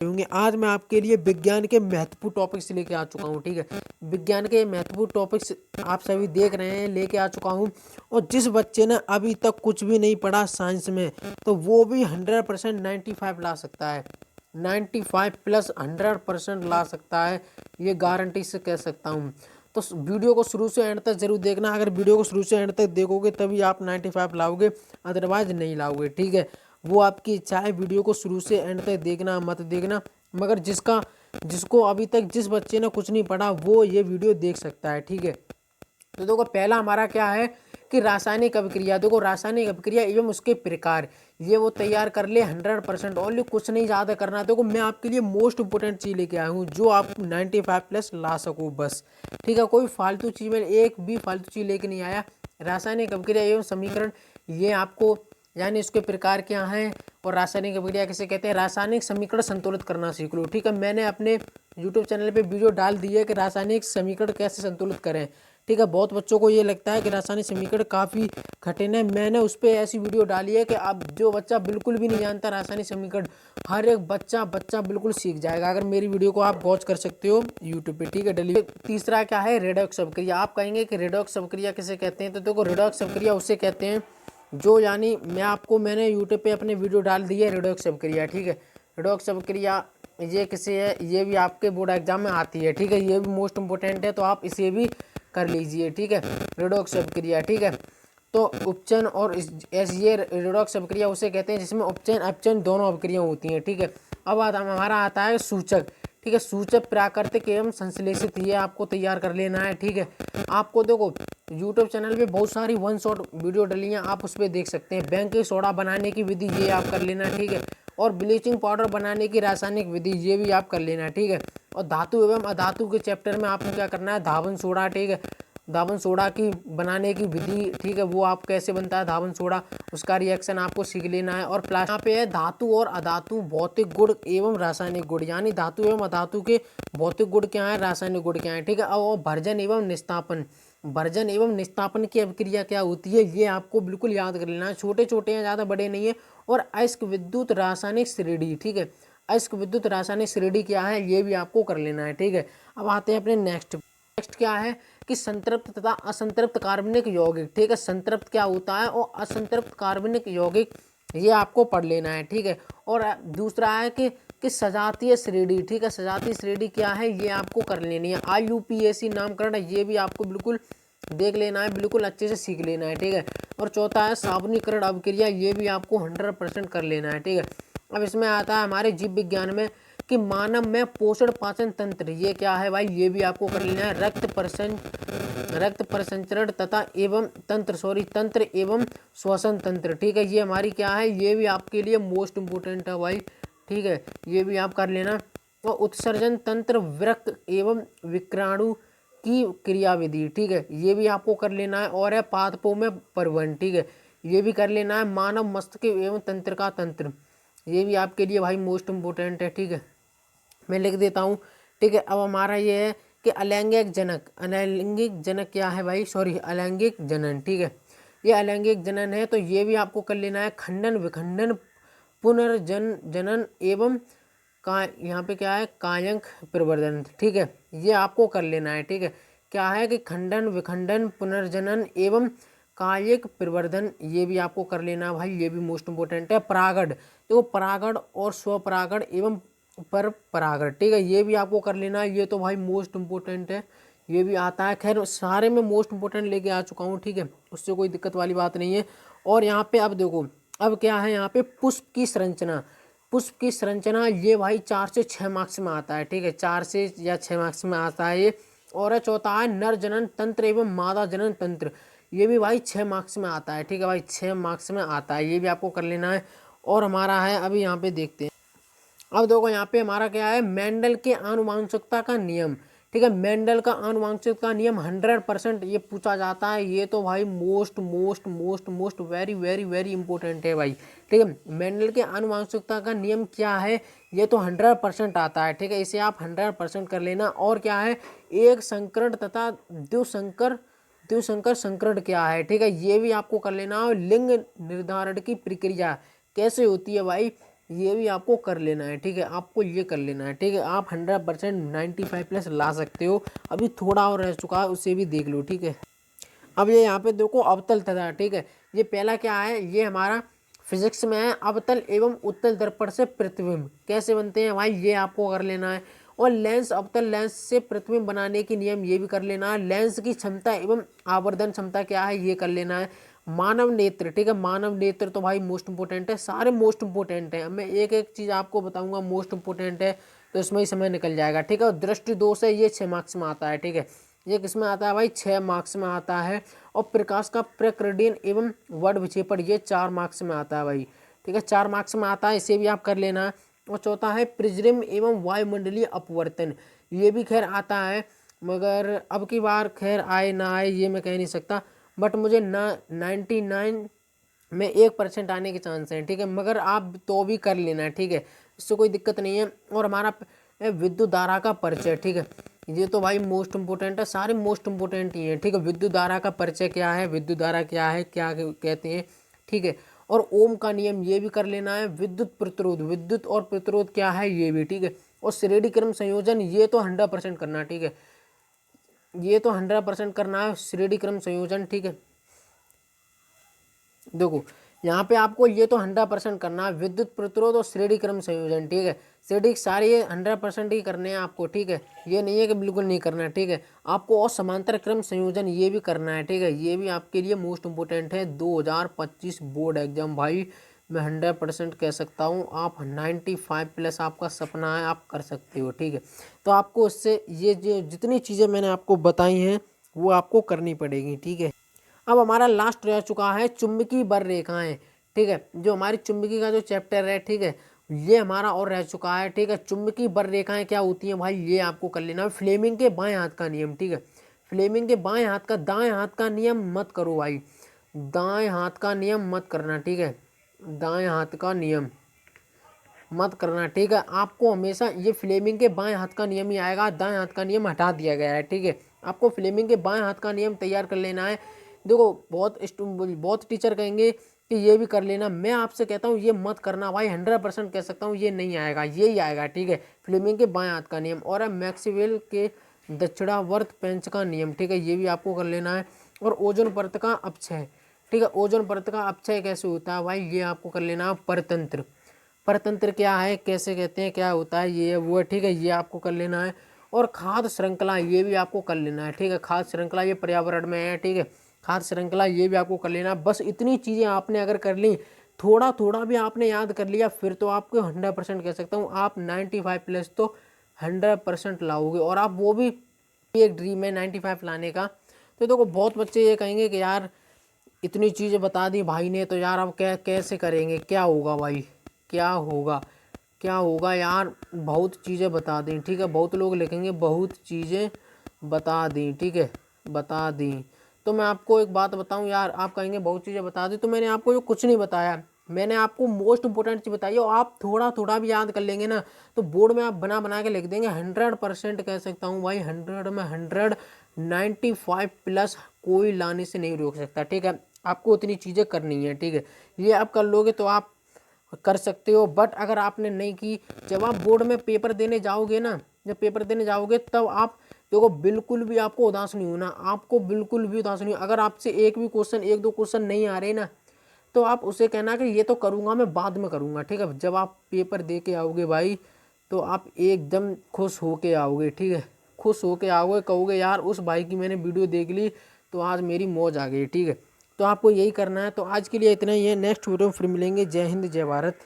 होंगे। आज मैं आपके लिए विज्ञान के महत्वपूर्ण टॉपिक्स लेके आ चुका हूँ। ठीक है, विज्ञान के महत्वपूर्ण टॉपिक्स आप सभी देख रहे हैं, लेके आ चुका हूँ। और जिस बच्चे ने अभी तक कुछ भी नहीं पढ़ा साइंस में, तो वो भी 100% 95 ला सकता है। 95 प्लस 100% ला सकता है, ये गारंटी से कह सकता हूँ। तो वीडियो को शुरू से एंड तक जरूर देखना। अगर वीडियो को शुरू से एंड तक देखोगे तभी आप 95 लाओगे, अदरवाइज नहीं लाओगे। ठीक है, वो आपकी इच्छा है, वीडियो को शुरू से एंड तक देखना मत देखना। मगर जिसको अभी तक जिस बच्चे ने कुछ नहीं पढ़ा वो ये वीडियो देख सकता है। ठीक है, तो देखो पहला हमारा क्या है कि रासायनिक अभिक्रिया। देखो रासायनिक अभिक्रिया एवं उसके प्रकार, ये वो तैयार कर ले 100%। ओनली कुछ नहीं ज़्यादा करना। देखो मैं आपके लिए मोस्ट इंपोर्टेंट चीज़ लेके आया हूँ जो आप 95 प्लस ला सको बस। ठीक है, कोई फालतू चीज़ में एक भी फालतू चीज़ लेके नहीं आया। रासायनिक अभिक्रिया एवं समीकरण, ये आपको यानी इसके प्रकार क्या हैं और रासायनिक अभिक्रिया किसे कहते हैं। रासायनिक समीकरण संतुलित करना सीख लो। ठीक है, मैंने अपने यूट्यूब चैनल पे वीडियो डाल दी है कि रासायनिक समीकरण कैसे संतुलित करें। ठीक है, बहुत बच्चों को ये लगता है कि रासायनिक समीकरण काफ़ी कठिन है। मैंने उस पर ऐसी वीडियो डाली है कि अब जो बच्चा बिल्कुल भी नहीं जानता रासायनिक समीकरण, हर एक बच्चा बिल्कुल सीख जाएगा अगर मेरी वीडियो को आप वॉच कर सकते हो यूट्यूब पे। ठीक है, डली। तीसरा क्या है, रेडॉक्स अभिक्रिया। आप कहेंगे कि रेडॉक्स अभिक्रिया किसे कहते हैं, तो देखो रेडॉक्स अभिक्रिया उसे कहते हैं जो, यानी मैंने यूट्यूब पे अपने वीडियो डाल दी है रेडॉक्स अभिक्रिया। ठीक है, रेडॉक्स अभिक्रिया ये किसी है, ये भी आपके बोर्ड एग्जाम में आती है। ठीक है, ये भी मोस्ट इंपोर्टेंट है, तो आप इसे भी कर लीजिए। ठीक है, रेडॉक्स अभिक्रिया। ठीक है, तो उपचयन और ये रेडॉक्स अभिक्रिया उसे कहते हैं जिसमें उपचयन अपचयन दोनों अभिक्रिया होती हैं। ठीक है, अब हमारा आता है सूचक। ठीक है, सूचक प्राकृतिक एवं संश्लेषित, ये आपको तैयार कर लेना है। ठीक है, आपको देखो यूट्यूब चैनल पे बहुत सारी वन शॉट वीडियो डली हैं, आप उस पर देख सकते हैं। बेकिंग सोडा बनाने की विधि, ये आप कर लेना। ठीक है, और ब्लीचिंग पाउडर बनाने की रासायनिक विधि, ये भी आप कर लेना। ठीक है, और धातु एवं अधातु के चैप्टर में आपको क्या करना है, धावन सोडा। ठीक है, धावन सोडा की बनाने की विधि। ठीक है, वो आप कैसे बनता है धावन सोडा, उसका रिएक्शन आपको सीख लेना है। और प्लास यहाँ पे है धातु और अधातु भौतिक गुण एवं रासायनिक गुण, यानी धातु एवं अधातु के भौतिक गुण क्या है, रासायनिक गुण क्या है। ठीक है, अब भर्जन एवं निस्तापन। भर्जन एवं निस्तापन की अभिक्रिया क्या होती है, ये आपको बिल्कुल याद कर लेना है। छोटे छोटे हैं, ज़्यादा बड़े नहीं है। और अयस्क विद्युत रासायनिक श्रेणी। ठीक है, अयस्क विद्युत रासायनिक श्रेणी क्या है, ये भी आपको कर लेना है। ठीक है, अब आते हैं अपने नेक्स्ट क्या है कि संतृप्त तथा असंतृप्त कार्बनिक यौगिक। ठीक है, संतृप्त क्या होता है और असंतृप्त कार्बनिक यौगिक, ये आपको पढ़ लेना है। ठीक है, और दूसरा है कि सजातीय श्रेणी। ठीक है, सजातीय श्रेणी क्या है, ये आपको कर लेनी है। IUPAC नामकरण, ये भी आपको बिल्कुल देख लेना है, बिल्कुल अच्छे से सीख लेना है। ठीक है, और चौथा है सावनीकरण अभिक्रिया, ये भी आपको 100% कर लेना है। ठीक है, अब इसमें आता है हमारे जीव विज्ञान में कि मानव में पोषण पाचन तंत्र, ये क्या है भाई, ये भी आपको कर लेना है। रक्त परिसंचरण तथा एवं तंत्र एवं श्वसन तंत्र। ठीक है, ये हमारी क्या है, ये भी आपके लिए मोस्ट इंपोर्टेंट है भाई। ठीक है, ये भी आप कर लेना। और उत्सर्जन तंत्र, वृक्क एवं विक्राणु की क्रियाविधि। ठीक है, ये भी आपको कर लेना है। और है पादपों में परिवहन। ठीक है, ये भी कर लेना है। मानव मस्तिष्क एवं तंत्र का तंत्र, ये भी आपके लिए भाई मोस्ट इंपोर्टेंट है। ठीक है, मैं लिख देता हूँ। ठीक है, अब हमारा ये है कि अलैंगिक जनक क्या है भाई, सॉरी अलैंगिक जनन। ठीक है, ये अलैंगिक जनन है, तो ये भी आपको कर लेना है। खंडन विखंडन पुनर्जनन एवं का, यहाँ पे क्या है, कायंक प्रवर्धन। ठीक है, ये आपको कर लेना है। ठीक है, क्या है कि खंडन विखंडन पुनर्जनन एवं कायिक प्रवर्धन, ये भी आपको कर लेना भाई, ये भी मोस्ट इंपोर्टेंट है। परागण, तो परागण और स्वपरागण एवं पर परागण। ठीक है, ये भी आपको कर लेना है, ये तो भाई मोस्ट इंपोर्टेंट है, ये भी आता है। खैर सारे में मोस्ट इंपोर्टेंट लेके आ चुका हूँ। ठीक है, उससे कोई दिक्कत वाली बात नहीं है। और यहाँ पे अब देखो, अब क्या है यहाँ पे पुष्प की संरचना। पुष्प की संरचना, ये भाई 4 से 6 मार्क्स में आता है। ठीक है, 4 से या 6 मार्क्स में आता है ये। और चौथा है नर जनन तंत्र एवं मादा जनन तंत्र, ये भी भाई 6 मार्क्स में आता है। ठीक है भाई, 6 मार्क्स में आता है, ये भी आपको कर लेना है। और हमारा है, अभी यहाँ पे देखते हैं। अब देखो यहाँ पे हमारा क्या है, मेंडल के आनुवंशिकता का नियम। ठीक है, मेंडल का आनुवंशिकता का नियम 100% ये पूछा जाता है। ये तो भाई most very very very important है भाई। ठीक है, मेंडल के आनुवंशिकता का नियम क्या है, ये तो 100% आता है। ठीक है, इसे आप 100% कर लेना। और क्या है, एक संकरण तथा द्विसंकर संकरण क्या है। ठीक है, ये भी आपको कर लेना। लिंग निर्धारण की प्रक्रिया कैसे होती है भाई, ये भी आपको कर लेना है, ठीक है। आपको ये कर लेना है, ठीक है। आप 100% 95 प्लस ला सकते हो। अभी थोड़ा और रह चुका है, उसे भी देख लो, ठीक है। अब ये यहाँ पे देखो अवतल तथा, ठीक है। ये पहला क्या है, ये हमारा फिजिक्स में है, अवतल एवं उत्तल दर्पण से प्रतिबिंब कैसे बनते हैं भाई, ये आपको कर लेना है। और लेंस अवतल लेंस से प्रतिबिंब बनाने की नियम, ये भी कर लेना है। लेंस की क्षमता एवं आवर्धन क्षमता क्या है, ये कर लेना है। मानव नेत्र, ठीक है। मानव नेत्र तो भाई मोस्ट इंपोर्टेंट है, सारे मोस्ट इंपोर्टेंट है। मैं एक एक चीज आपको बताऊंगा मोस्ट इंपोर्टेंट है, तो इसमें ही समय निकल जाएगा, ठीक है। और दृष्टि दोष है, ये 6 मार्क्स में आता है, ठीक है। ये किसमें आता है भाई, 6 मार्क्स में आता है। और प्रकाश का प्रकीर्णन एवं वर्ड विक्षेपण, ये 4 मार्क्स में आता है भाई, ठीक है। 4 मार्क्स में आता है, इसे भी आप कर लेना है। और चौथा है प्रिज्म एवं वायुमंडलीय अपवर्तन, ये भी खैर आता है, मगर अब की बार खैर आए ना आए ये मैं कह नहीं सकता, बट मुझे ना 99 में 1% आने के चांस हैं, ठीक है। मगर आप तो भी कर लेना है, ठीक है, इससे कोई दिक्कत नहीं है। और हमारा विद्युत धारा का परिचय, ठीक है। ये तो भाई मोस्ट इंपोर्टेंट है, सारे मोस्ट इंपोर्टेंट ही है, ठीक है। विद्युत धारा का परिचय क्या है, विद्युत धारा क्या है, क्या कहते हैं, ठीक है। और ओम का नियम, ये भी कर लेना है। विद्युत प्रतिरोध, विद्युत और प्रतिरोध क्या है, ये भी, ठीक है। और श्रेणी क्रम संयोजन, ये तो 100% करना, ठीक है। ये तो 100% करना है, श्रेणी क्रम संयोजन, ठीक है। देखो यहाँ पे आपको ये तो 100% करना है, विद्युत प्रतिरोध और श्रेणी क्रम संयोजन, ठीक है। श्रेणी सारे ये 100% ही करने हैं आपको, ठीक है। ये नहीं है कि बिल्कुल नहीं करना है, ठीक है। आपको और समांतर क्रम संयोजन ये भी करना है, ठीक है। ये भी आपके लिए मोस्ट इंपोर्टेंट है 2025 बोर्ड एग्जाम भाई। मैं 100% कह सकता हूँ, आप 95 प्लस आपका सपना है, आप कर सकते हो, ठीक है। तो आपको इससे ये जो जितनी चीज़ें मैंने आपको बताई हैं वो आपको करनी पड़ेगी, ठीक है। अब हमारा लास्ट रह चुका है चुंबकीय बर रेखाएं, ठीक है। जो हमारी चुंबकीय का जो चैप्टर है, ठीक है, ये हमारा और रह चुका है, ठीक है। चुंबकीय बर रेखाएं क्या होती हैं भाई, ये आपको कर लेना है। फ्लेमिंग के बाएं हाथ का नियम, ठीक है। फ्लेमिंग के बाएं हाथ का, दाएं हाथ का नियम मत करो भाई, दाएं हाथ का नियम मत करना, ठीक है। दाएं हाथ का नियम मत करना, ठीक है। आपको हमेशा ये फ्लेमिंग के बाएं हाथ का नियम ही आएगा, दाएं हाथ का नियम हटा दिया गया है, ठीक है। आपको फ्लेमिंग के बाएं हाथ का नियम तैयार कर लेना है। देखो बहुत टीचर कहेंगे कि ये भी कर लेना, मैं आपसे कहता हूँ ये मत करना भाई, 100% कह सकता हूँ ये नहीं आएगा, ये ही आएगा, ठीक है। फ्लेमिंग के बाएं हाथ का नियम और मैक्सवेल के दक्षिणावर्त पेंच का नियम, ठीक है, ये भी आपको कर लेना है। और ओजोन परत का अपक्षय, ठीक है। ओजोन परत का अपक्षय कैसे होता है भाई, ये आपको कर लेना है। परतंत्र, परतंत्र क्या है, कैसे कहते हैं, क्या होता है, ये वो है, ठीक है, ये आपको कर लेना है। और खाद्य श्रृंखला, ये भी आपको कर लेना है, ठीक है। खाद्य श्रृंखला ये पर्यावरण में है, ठीक है। खाद्य श्रृंखला ये भी आपको कर लेना है। बस इतनी चीज़ें आपने अगर कर ली, थोड़ा थोड़ा भी आपने याद कर लिया, फिर तो आपको 100% कह सकता हूँ, आप 95 प्लस तो 100% लाओगे। और आप वो भी एक ड्रीम है 95 लाने का। तो देखो बहुत बच्चे ये कहेंगे कि यार इतनी चीज़ें बता दी भाई ने, तो यार अब कैसे करेंगे, क्या होगा भाई, क्या होगा, क्या होगा यार, बहुत चीज़ें बता दी, ठीक है। बहुत लोग लिखेंगे बहुत चीज़ें बता दी, ठीक है, बता दी। तो मैं आपको एक बात बताऊं यार, आप कहेंगे बहुत चीज़ें बता दी, तो मैंने आपको जो कुछ नहीं बताया, मैंने आपको मोस्ट इंपोर्टेंट चीज़ बताई है। और आप थोड़ा थोड़ा भी याद कर लेंगे ना, तो बोर्ड में आप बना बना के लिख देंगे। 100% कह सकता हूँ भाई, 100 में 100, 95 प्लस कोई लाने से नहीं रोक सकता, ठीक है। आपको उतनी चीज़ें करनी है, ठीक है। ये आप कर लोगे तो आप कर सकते हो। बट अगर आपने नहीं की, जब आप बोर्ड में पेपर देने जाओगे ना, जब पेपर देने जाओगे तब आप देखो बिल्कुल भी आपको उदास नहीं होना, आपको बिल्कुल भी उदास नहीं। अगर आपसे एक भी क्वेश्चन, एक दो क्वेश्चन नहीं आ रहे ना, तो आप उसे कहना कि ये तो करूँगा मैं, बाद में करूँगा, ठीक है। जब आप पेपर दे के आओगे भाई, तो आप एकदम खुश होके आओगे, ठीक है। खुश होके आओगे, कहोगे यार उस भाई की मैंने वीडियो देख ली तो आज मेरी मौज आ गई, ठीक है। तो आपको यही करना है। तो आज के लिए इतना ही है, नेक्स्ट वीडियो में फिर मिलेंगे। जय हिंद, जय भारत।